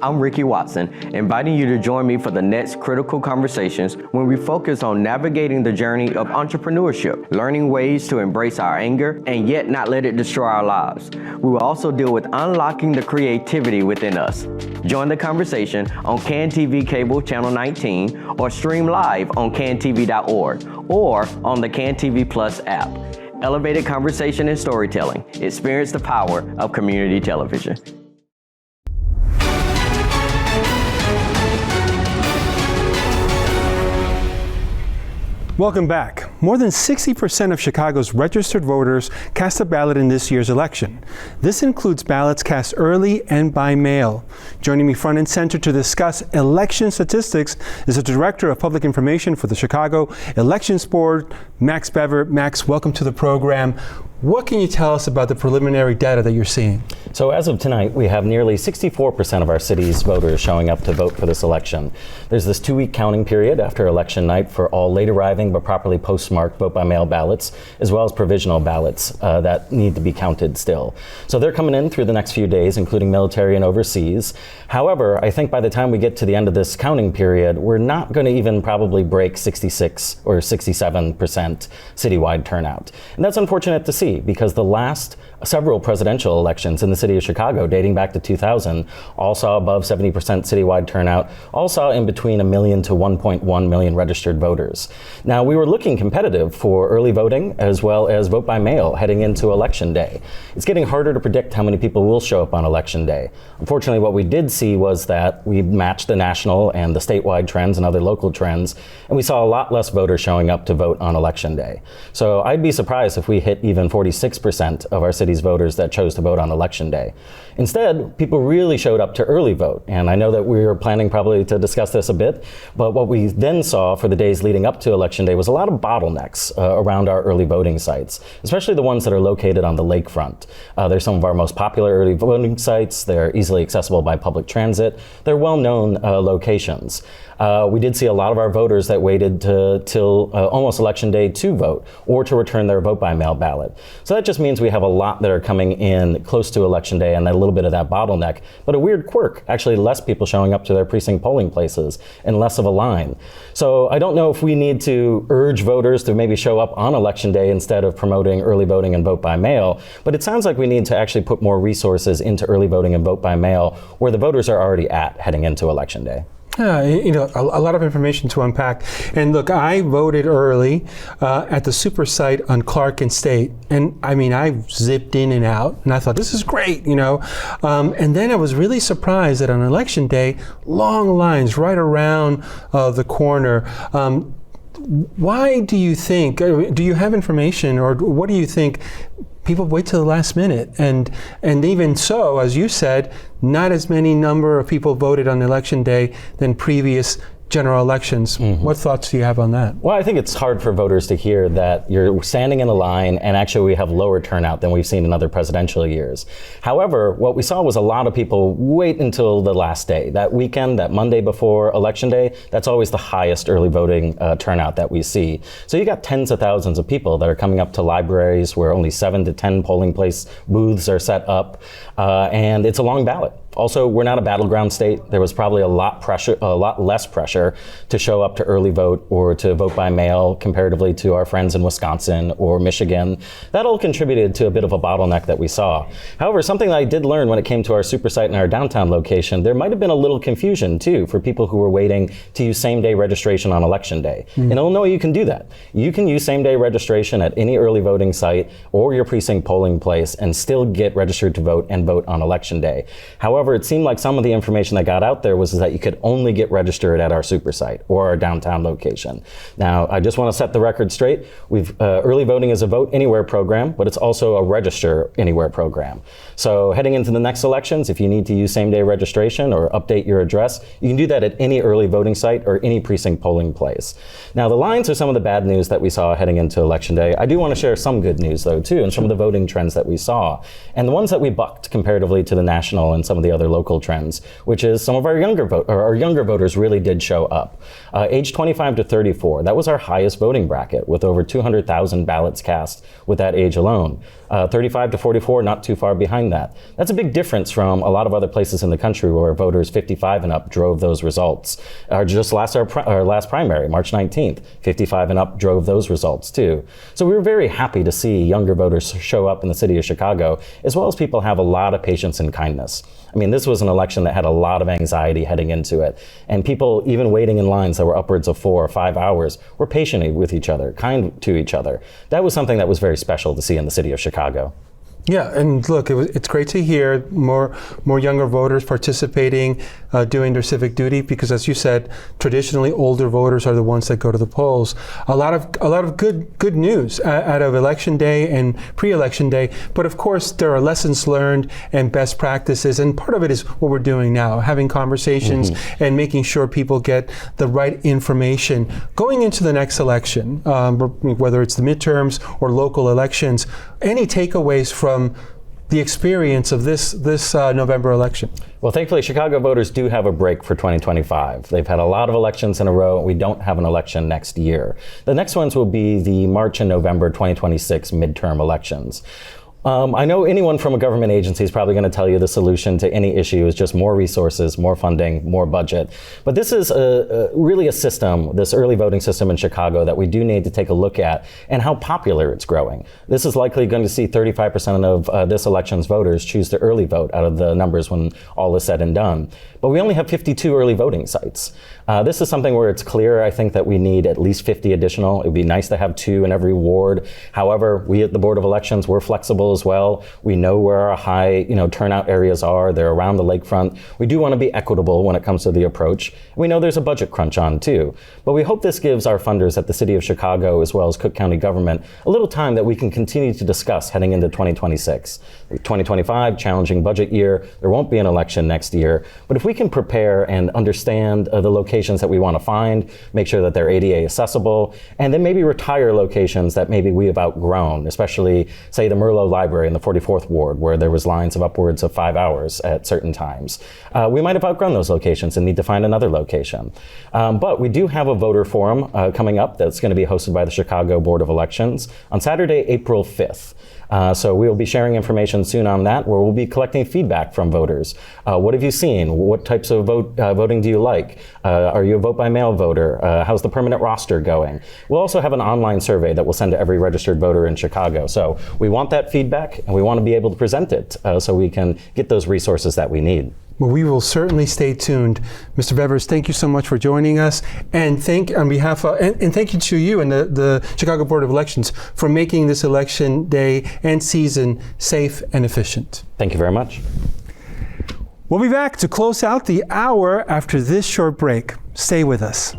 I'm Ricky Watson, inviting you to join me for the next critical conversations when we focus on navigating the journey of entrepreneurship, learning ways to embrace our anger and yet not let it destroy our lives. We will also deal with unlocking the creativity within us. Join the conversation on CAN-TV Cable Channel 19 or stream live on cantv.org or on the CAN-TV Plus app. Elevated conversation and storytelling. Experience the power of community television. Welcome back. More than 60% of Chicago's registered voters cast a ballot in this year's election. This includes ballots cast early and by mail. Joining me front and center to discuss election statistics is the Director of Public Information for the Chicago Elections Board, Max Bever. Max, welcome to the program. What can you tell us about the preliminary data that you're seeing? So as of tonight, we have nearly 64% of our city's voters showing up to vote for this election. There's this 2-week counting period after election night for all late arriving but properly postmarked vote-by-mail ballots, as well as provisional ballots that need to be counted still. So they're coming in through the next few days, including military and overseas. However, I think by the time we get to the end of this counting period, we're not going to even probably break 66 or 67% citywide turnout. And that's unfortunate to see, because the last several presidential elections in the city of Chicago, dating back to 2000, all saw above 70% citywide turnout, all saw in between 1 million to 1.1 million registered voters. Now, we were looking competitive for early voting as well as vote by mail heading into Election Day. It's getting harder to predict how many people will show up on Election Day. Unfortunately, what we did see was that we matched the national and the statewide trends and other local trends, and we saw a lot less voters showing up to vote on Election Day. So I'd be surprised if we hit even 46% of our city's voters that chose to vote on Election Day. Instead, people really showed up to early vote, and I know that we were planning probably to discuss this a bit, but what we then saw for the days leading up to Election Day was a lot of bottlenecks around our early voting sites, especially the ones that are located on the lakefront. They're some of our most popular early voting sites. They're easily accessible by public transit. They're well-known locations. We did see a lot of our voters that waited till almost Election Day to vote or to return their vote-by-mail ballot. So that just means we have a lot that are coming in close to Election Day and a little bit of that bottleneck. But a weird quirk, actually less people showing up to their precinct polling places and less of a line. So I don't know if we need to urge voters to maybe show up on Election Day instead of promoting early voting and vote by mail, but it sounds like we need to actually put more resources into early voting and vote by mail where the voters are already at heading into Election Day. You know, a lot of information to unpack. And look, I voted early at the super site on Clark and State. And I mean, I zipped in and out, and I thought, this is great, you know. And then I was really surprised that on Election Day, long lines right around the corner. Why do you think, do you have information, or what do you think people wait till the last minute? And even so, as you said, not as many number of people voted on Election Day than previous general elections. Mm-hmm. What thoughts do you have on that? Well, I think it's hard for voters to hear that you're standing in a line and actually we have lower turnout than we've seen in other presidential years. However, what we saw was a lot of people wait until the last day. That weekend, that Monday before Election Day, that's always the highest early voting turnout that we see. So you got tens of thousands of people that are coming up to libraries where only 7 to 10 polling place booths are set up, and it's a long ballot. Also, we're not a battleground state. There was probably a lot less pressure to show up to early vote or to vote by mail comparatively to our friends in Wisconsin or Michigan. That all contributed to a bit of a bottleneck that we saw. However, something that I did learn when it came to our super site in our downtown location, there might have been a little confusion too for people who were waiting to use same-day registration on Election Day. In Illinois, you can do that. You can use same-day registration at any early voting site or your precinct polling place and still get registered to vote and vote on Election Day. However, However, it seemed like some of the information that got out there was that you could only get registered at our super site or our downtown location. Now, I just want to set the record straight. Early voting is a vote anywhere program, but it's also a register anywhere program. So heading into the next elections, if you need to use same-day registration or update your address, you can do that at any early voting site or any precinct polling place. Now, the lines are some of the bad news that we saw heading into Election Day. I do want to share some good news, though, too, and some of the voting trends that we saw, and the ones that we bucked comparatively to the national and some of the other local trends, which is some of our younger voters really did show up. Age 25 to 34, that was our highest voting bracket, with over 200,000 ballots cast with that age alone. 35 to 44, not too far behind that. That's a big difference from a lot of other places in the country where voters 55 and up drove those results. Just our last primary, March 19th, 55 and up drove those results too. So we were very happy to see younger voters show up in the city of Chicago, as well as people have a lot of patience and kindness. I mean, this was an election that had a lot of anxiety heading into it, and people, even waiting in lines that were upwards of 4 or 5 hours, were patient with each other, kind to each other. That was something that was very special to see in the city of Chicago. Yeah, and look, it's great to hear more younger voters participating, doing their civic duty, because as you said, traditionally older voters are the ones that go to the polls. A lot of good news out of Election Day and pre-election day, but of course there are lessons learned and best practices, and part of it is what we're doing now, having conversations and making sure people get the right information going into the next election, whether it's the midterms or local elections. Any takeaways from the experience of this November election? Well, thankfully, Chicago voters do have a break for 2025. They've had a lot of elections in a row, and we don't have an election next year. The next ones will be the March and November 2026 midterm elections. I know anyone from a government agency is probably going to tell you the solution to any issue is just more resources, more funding, more budget. But this is really a system, this early voting system in Chicago, that we do need to take a look at and how popular it's growing. This is likely going to see 35% of this election's voters choose to early vote out of the numbers when all is said and done. But we only have 52 early voting sites. This is something where it's clear, I think, that we need at least 50 additional. It would be nice to have 2 in every ward. However, we at the Board of Elections, we're flexible as well. We know where our high turnout areas are. They're around the lakefront. We do want to be equitable when it comes to the approach. We know there's a budget crunch on too. But we hope this gives our funders at the City of Chicago, as well as Cook County government, a little time that we can continue to discuss heading into 2026. 2025, challenging budget year. There won't be an election next year. But if we can prepare and understand the locations that we want to find, make sure that they're ADA accessible, and then maybe retire locations that maybe we have outgrown, especially, say, the Merlot Library in the 44th Ward, where there was lines of upwards of 5 hours at certain times. We might have outgrown those locations and need to find another location. But we do have a voter forum coming up that's going to be hosted by the Chicago Board of Elections on Saturday, April 5th. So we will be sharing information soon on that, where we'll be collecting feedback from voters. What have you seen? What types of voting do you like? Are you a vote-by-mail voter? How's the permanent roster going? We'll also have an online survey that we'll send to every registered voter in Chicago. So we want that feedback, and we want to be able to present it so we can get those resources that we need. Well, we will certainly stay tuned. Mr. Bevers, thank you so much for joining us, and thank you to you and the Chicago Board of Elections for making this election day and season safe and efficient. Thank you very much. We'll be back to close out the hour after this short break. Stay with us.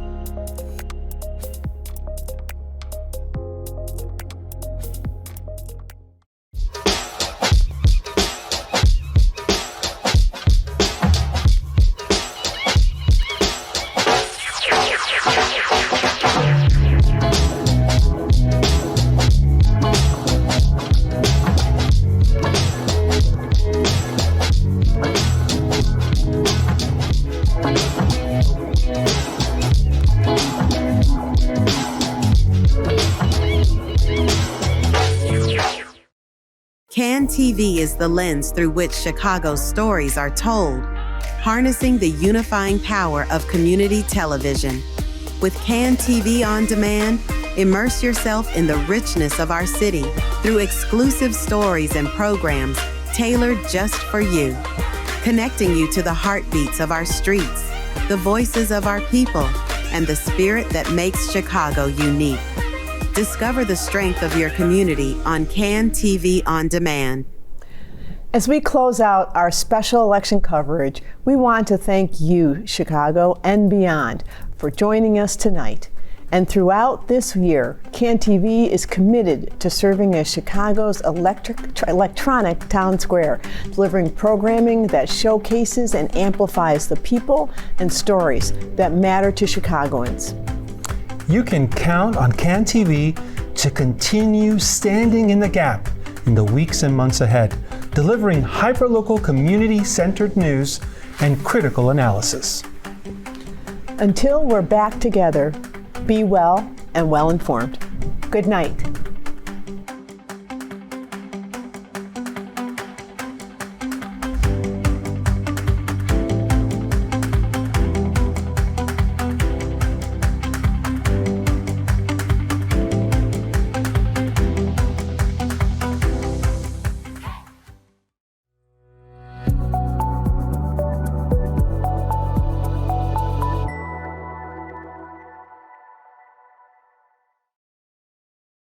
TV is the lens through which Chicago's stories are told, harnessing the unifying power of community television. With CAN TV On Demand, immerse yourself in the richness of our city through exclusive stories and programs tailored just for you, connecting you to the heartbeats of our streets, the voices of our people, and the spirit that makes Chicago unique. Discover the strength of your community on CAN TV On Demand. As we close out our special election coverage, we want to thank you, Chicago and beyond, for joining us tonight. And throughout this year, CAN-TV is committed to serving as Chicago's electronic town square, delivering programming that showcases and amplifies the people and stories that matter to Chicagoans. You can count on CAN-TV to continue standing in the gap in the weeks and months ahead, delivering hyperlocal community-centered news and critical analysis. Until we're back together, be well and well informed. Good night.